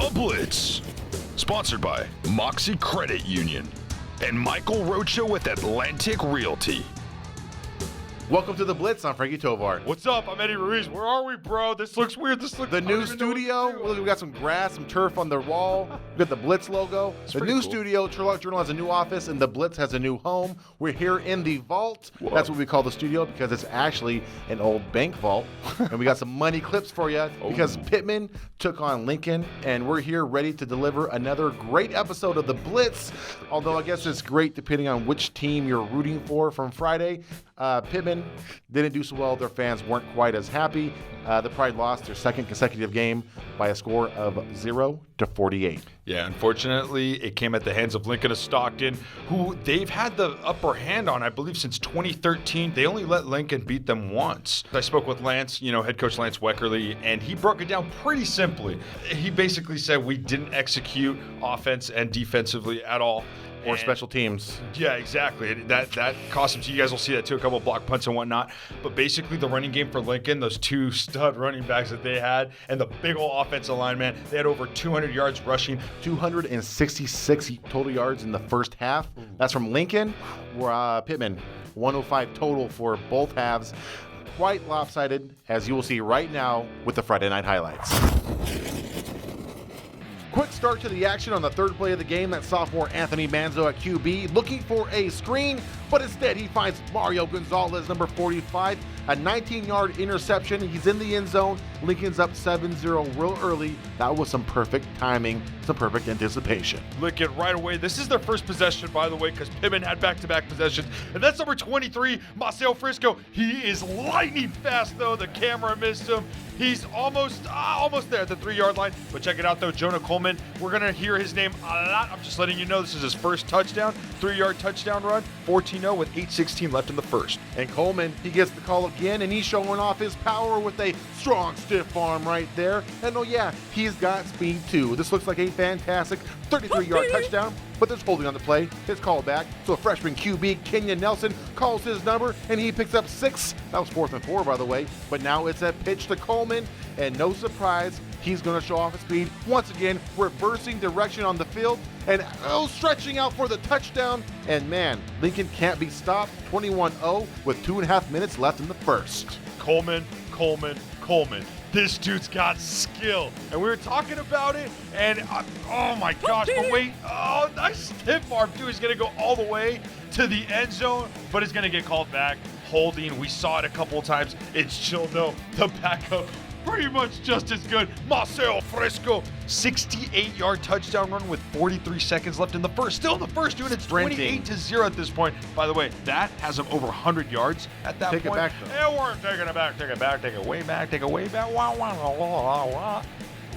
The Blitz, sponsored by Moxie Credit Union and Michael Rocha with Atlantic Realty. Welcome to The Blitz. I'm Frankie Tovar. What's up? I'm Eddie Ruiz. Where are we, bro? This looks weird. The new studio. Look, we got some grass, some turf on the wall. We got the Blitz logo. The new studio. Sherlock Journal has a new office, and the Blitz has a new home. We're here in the vault. Whoa. That's what we call the studio because it's actually an old bank vault. And we got some money clips for you because Pitman took on Lincoln, and we're here ready to deliver another great episode of the Blitz. Although I guess it's great depending on which team you're rooting for from Friday. Pitman didn't do so well. Their fans weren't quite as happy. The Pride lost their second consecutive game by a score of 0-48. Yeah, unfortunately, it came at the hands of Lincoln of Stockton, who they've had the upper hand on, I believe, since 2013. They only let Lincoln beat them once. I spoke with Lance, head coach Lance Weckerly, and he broke it down pretty simply. He basically said we didn't execute offense and defensively at all. Or special teams. Yeah, exactly. That cost them. So you guys will see that too, a couple of block punts and whatnot. But basically the running game for Lincoln, those two stud running backs that they had, and the big old offensive line, man, they had over 200 yards rushing. 266 total yards in the first half. That's from Lincoln. Pitman, 105 total for both halves. Quite lopsided, as you will see right now with the Friday night highlights. Quick start to the action on the third play of the game. That sophomore Anthony Manzo at QB looking for a screen, but instead he finds Mario Gonzalez, number 45, a 19-yard interception. He's in the end zone. Lincoln's up 7-0 real early. That was some perfect timing, some perfect anticipation. Lincoln right away. This is their first possession, by the way, because Pitman had back-to-back possessions. And that's number 23, Marcel Frisco. He is lightning fast, though. The camera missed him. He's almost there at the 3-yard line. But check it out, though. Jonah Coleman, we're going to hear his name a lot. I'm just letting you know this is his first touchdown, 3-yard touchdown run, 14-0 with 8:16 left in the first. And Coleman, he gets the call again, and he's showing off his power with a strong, stiff arm right there. And oh yeah, he's got speed too. This looks like a fantastic 33-yard touchdown, but there's holding on the play. It's called back. So freshman QB Kenyon Nelson calls his number, and he picks up 6. That was 4th and 4, by the way. But now it's a pitch to Coleman, and no surprise, he's going to show off his speed. Once again, reversing direction on the field, and stretching out for the touchdown. And man, Lincoln can't be stopped. 21-0 with 2.5 minutes left in the first. Coleman. This dude's got skill. And we were talking about it, and oh my gosh, but wait. Oh, nice stiff arm, too. He's going to go all the way to the end zone, but it's going to get called back. Holding, we saw it a couple of times. It's chill, though. The backup, pretty much just as good. Marcel Frisco, 68-yard touchdown run with 43 seconds left in the first. Still in the first, dude. It's 28-0 at this point. By the way, that has him over 100 yards at that point. Take it back, though. Yeah, we're taking it back. Take it way back.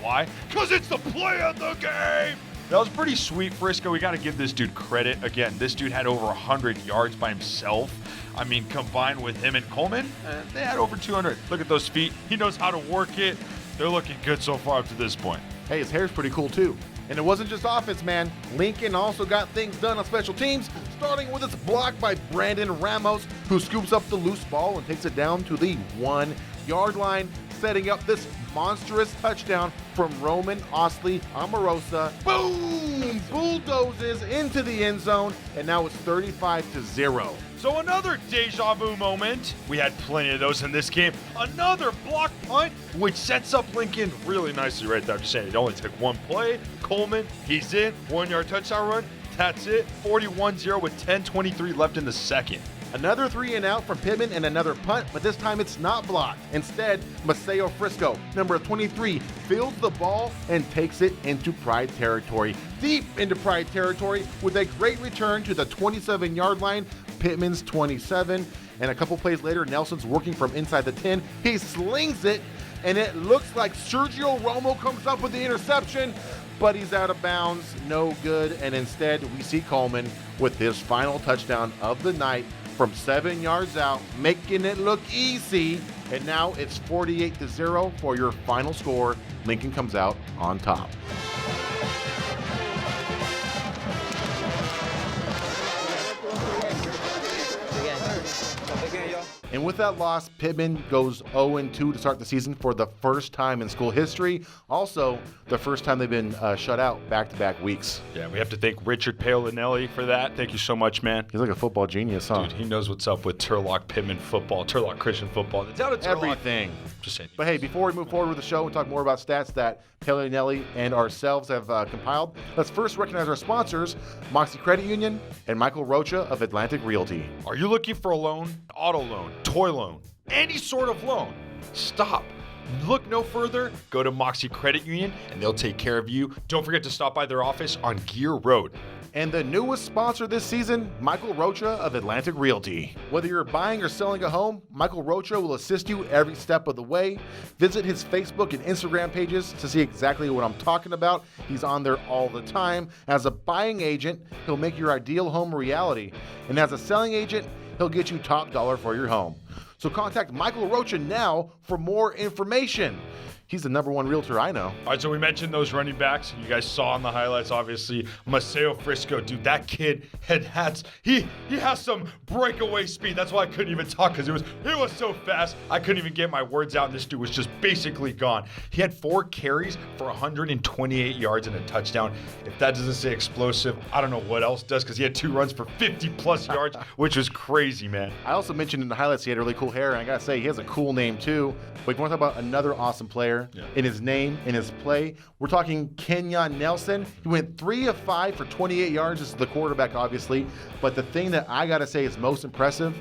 Why? Because it's the play of the game. That was pretty sweet, Frisco. We got to give this dude credit. Again, this dude had over 100 yards by himself. I mean, combined with him and Coleman, they had over 200. Look at those feet. He knows how to work it. They're looking good so far up to this point. Hey, his hair's pretty cool, too. And it wasn't just offense, man. Lincoln also got things done on special teams, starting with its block by Brandon Ramos, who scoops up the loose ball and takes it down to the 1-yard line, setting up this monstrous touchdown from Roman Osley Omarosa. Boom! Bulldozes into the end zone, and now it's 35-0. So another deja vu moment. We had plenty of those in this game. Another block punt, which sets up Lincoln really nicely right there. I'm just saying, it only took one play. Coleman, he's in. 1-yard touchdown run. That's it. 41-0 with 10:23 left in the second. Another 3-and-out from Pitman and another punt, but this time it's not blocked. Instead, Maceo Frisco, number 23, fields the ball and takes it into Pride territory. Deep into Pride territory with a great return to the 27-yard line. Pitman's 27, and a couple plays later, Nelson's working from inside the 10. He slings it, and it looks like Sergio Romo comes up with the interception, but he's out of bounds, no good, and instead we see Coleman with his final touchdown of the night from 7 yards out, making it look easy. And now it's 48-0 for your final score. Lincoln comes out on top. And with that loss, Pitman goes 0-2 to start the season for the first time in school history. Also, the first time they've been shut out back-to-back weeks. Yeah, we have to thank Richard Paolinelli for that. Thank you so much, man. He's like a football genius, huh? Dude, he knows what's up with Turlock Pitman football, Turlock Christian football. The town of Turlock. Everything. Just saying. But hey, before we move forward with the show and talk more about stats that Paolinelli and ourselves have compiled, let's first recognize our sponsors, Moxie Credit Union and Michael Rocha of Atlantic Realty. Are you looking for a loan? Auto loan, toy loan, any sort of loan? Stop. Look no further. Go to Moxie Credit Union and they'll take care of you. Don't forget to stop by their office on Gear Road. And the newest sponsor this season, Michael Rocha of Atlantic Realty. Whether you're buying or selling a home, Michael Rocha will assist you every step of the way. Visit his Facebook and Instagram pages to see exactly what I'm talking about. He's on there all the time. As a buying agent, he'll make your ideal home a reality. And as a selling agent, he'll get you top dollar for your home. So contact Michael Rocha now for more information. He's the #1 realtor I know. All right, so we mentioned those running backs. You guys saw in the highlights, obviously, Maceo Frisco. Dude, that kid he has some breakaway speed. That's why I couldn't even talk, because it was so fast. I couldn't even get my words out, and this dude was just basically gone. He had 4 carries for 128 yards and a touchdown. If that doesn't say explosive, I don't know what else does, because he had 2 runs for 50-plus yards, which was crazy, man. I also mentioned in the highlights he had really cool hair, and I gotta say, he has a cool name too. But if you want to talk about another awesome player, in his name, in his play, we're talking Kenyon Nelson. He went 3 of 5 for 28 yards. This is the quarterback, obviously. But the thing that I got to say is most impressive,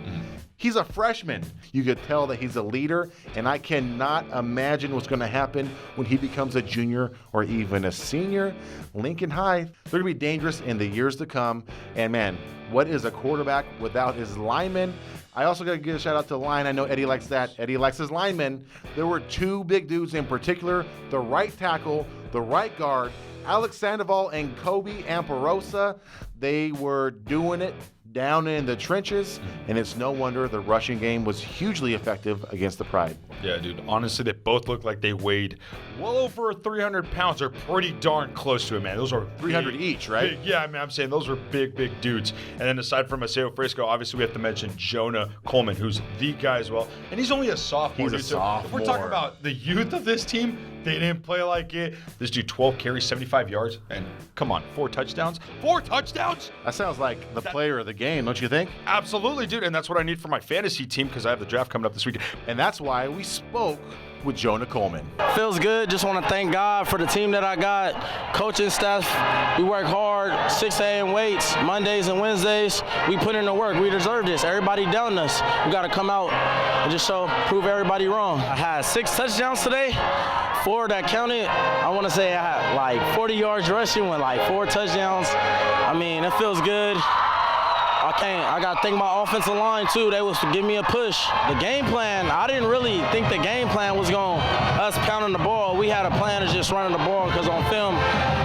he's a freshman. You could tell that he's a leader, and I cannot imagine what's going to happen when he becomes a junior or even a senior. Lincoln High, they're going to be dangerous in the years to come. And man, what is a quarterback without his linemen? I also got to give a shout out to the line. I know Eddie likes that. Eddie likes his linemen. There were 2 big dudes in particular, the right tackle, the right guard, Alex Sandoval and Kobe Amperosa. They were doing it down in the trenches, and it's no wonder the rushing game was hugely effective against the Pride. Yeah, dude. Honestly, they both looked like they weighed well over 300 pounds, or pretty darn close to it, man. Those are 300 each, right? Yeah, I mean, I'm saying those were big dudes. And then aside from Maceo Frisco, obviously we have to mention Jonah Coleman, who's the guy as well. And he's only a sophomore. He's a sophomore. If we're talking about the youth of this team, they didn't play like it. This dude, 12 carries, 75 yards, and come on, 4 touchdowns. 4 touchdowns? That sounds like the player of the game, don't you think? Absolutely, dude. And that's what I need for my fantasy team, because I have the draft coming up this weekend. And that's why we spoke with Jonah Coleman. Feels good. Just want to thank God for the team that I got. Coaching staff, we work hard. 6 a.m. weights, Mondays and Wednesdays. We put in the work. We deserve this. Everybody down us. We got to come out and just prove everybody wrong. I had 6 touchdowns today. 4 that counted. I want to say I had like 40 yards rushing with like 4 touchdowns. I mean, it feels good. I got to thank my offensive line, too. They was giving me a push. The game plan, I didn't really think the game plan was going us pounding the ball. We had a plan of just running the ball, because on film,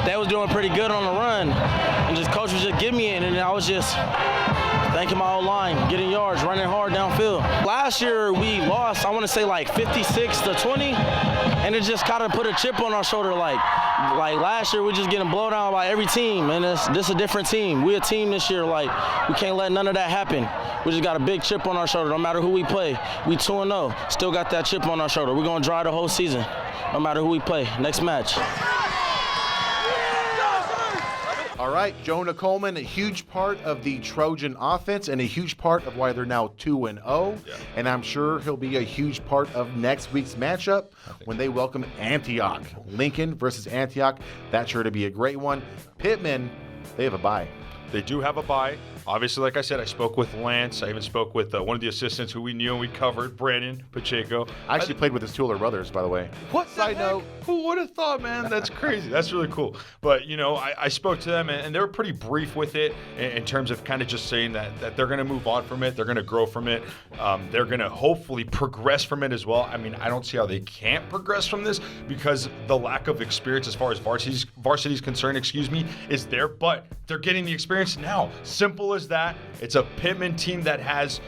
they was doing pretty good on the run. And just coach was just giving me it, and I was just thanking my whole line, getting yards, running hard downfield. Last year, we lost, I want to say, like 56-20, and it just kind of put a chip on our shoulder. Like last year, we just getting blown out by every team, and this is a different team. We a team this year. Like, we can't let none of that happen. We just got a big chip on our shoulder. No matter who we play, we 2-0. Still got that chip on our shoulder. We're going to drive the whole season, no matter who we play. Next match. All right, Jonah Coleman, a huge part of the Trojan offense and a huge part of why they're now 2-0. Yeah. And I'm sure he'll be a huge part of next week's matchup when they welcome Antioch. Lincoln versus Antioch. That's sure to be a great one. Pitman, they have a bye. They do have a bye. Obviously, like I said, I spoke with Lance. I even spoke with one of the assistants who we knew and we covered, Brandon Pacheco. I actually played with his 2 older brothers, by the way. What side note? Who would have thought, man? That's crazy. That's really cool. But, you know, I spoke to them, and they were pretty brief with it in terms of kind of just saying that they're going to move on from it. They're going to grow from it. They're going to hopefully progress from it as well. I mean, I don't see how they can't progress from this, because the lack of experience as far as varsity's concerned, is there. But they're getting the experience now. Simple as that. It's a Pitman team that has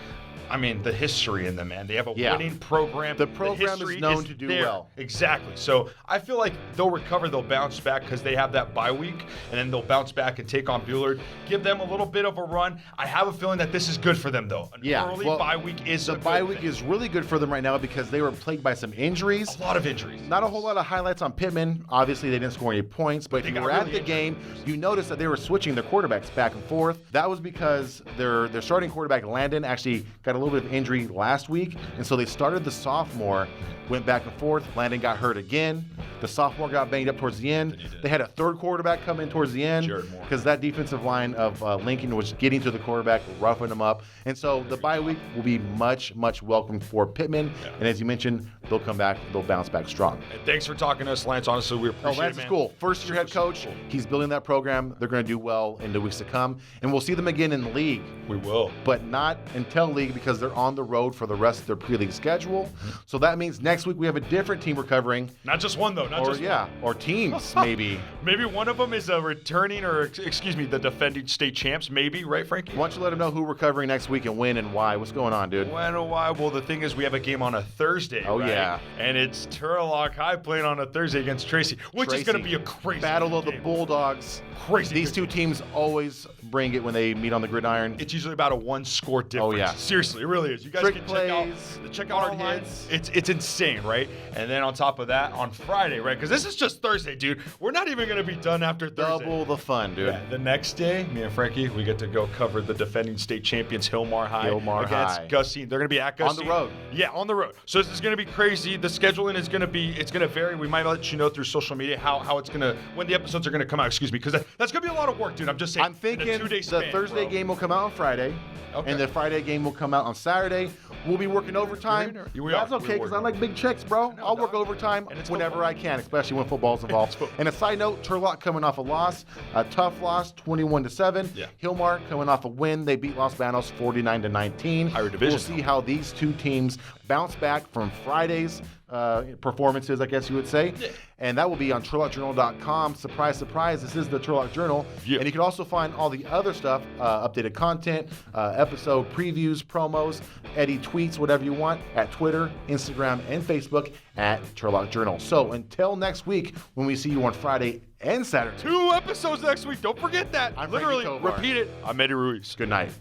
I mean, the history in them, man. They have a winning program. The program history is known to do there. well. Exactly. So I feel like they'll recover. They'll bounce back because they have that bye week, and then they'll bounce back and take on Bullard. Give them a little bit of a run. I have a feeling that this is good for them, though. An early bye week is the bye week is really good for them right now because they were plagued by some injuries. A lot of injuries. Not a whole lot of highlights on Pitman. Obviously, they didn't score any points, but if you were at the game, you noticed that they were switching their quarterbacks back and forth. That was because their starting quarterback, Landon, actually got a little bit of injury last week, and so they started the sophomore, went back and forth. Landon got hurt again. The sophomore got banged up towards the end. They had a third quarterback come in towards the end because that defensive line of Lincoln was getting to the quarterback, roughing him up. And so the bye week will be much, much welcome for Pitman. Yeah. And as you mentioned, they'll come back, they'll bounce back strong. And thanks for talking to us, Lance. Honestly, we appreciate Lance it, man. is cool. First-year head coach. Cool. He's building that program. They're going to do well in the weeks to come. And we'll see them again in the league. We will. But not until league because they're on the road for the rest of their pre-league schedule. So that means next week we have a different team we're covering. Not just one, though. Or teams, maybe. Maybe one of them is a returning the defending state champs, maybe, right, Frankie? Why don't you let them know who we're covering next week and when and why? What's going on, dude? When and why? Well, the thing is we have a game on a Thursday, right? Yeah. And it's Turlock High playing on a Thursday against Tracy, which is going to be a crazy battle of game. The Bulldogs. Crazy. These two teams always bring it when they meet on the gridiron. It's usually about a one-score difference. Oh, yeah. Seriously, it really is. You guys can check out our lines. It's insane, right? And then on top of that, on Friday, right? Because this is just Thursday, dude. We're not even going to be done after Thursday. Double the fun, dude. Yeah, the next day, me and Frankie, we get to go cover the defending state champions, Hillmar High, against Gussie. They're going to be at Gussie. On the road. Yeah, on the road. So this is going to be crazy. The scheduling is going to vary. We might let you know through social media how it's going to, when the episodes are going to come out, because that's going to be a lot of work, dude. I'm just saying. I'm thinking in a 2-day span, the Thursday game will come out on Friday, and the Friday game will come out on Saturday. We'll be working overtime. That's okay, because I like big checks, bro. I'll work overtime whenever I can, especially when football's involved. And a side note, Turlock coming off a loss, a tough loss, 21-7. Yeah. Hillmar coming off a win. They beat Los Banos 49-19. Higher division. We'll see how these two teams bounce back from Friday's performances, I guess you would say. Yeah. And that will be on TurlockJournal.com. Surprise, surprise, this is the Turlock Journal. Yeah. And you can also find all the other stuff, updated content, episode previews, promos, Eddie tweets, whatever you want, at Twitter, Instagram, and Facebook at Turlock Journal. So until next week, when we see you on Friday and Saturday. 2 episodes next week. Don't forget that. I'm literally Frankie Tovar. Repeat it. I'm Eddie Ruiz. Good night.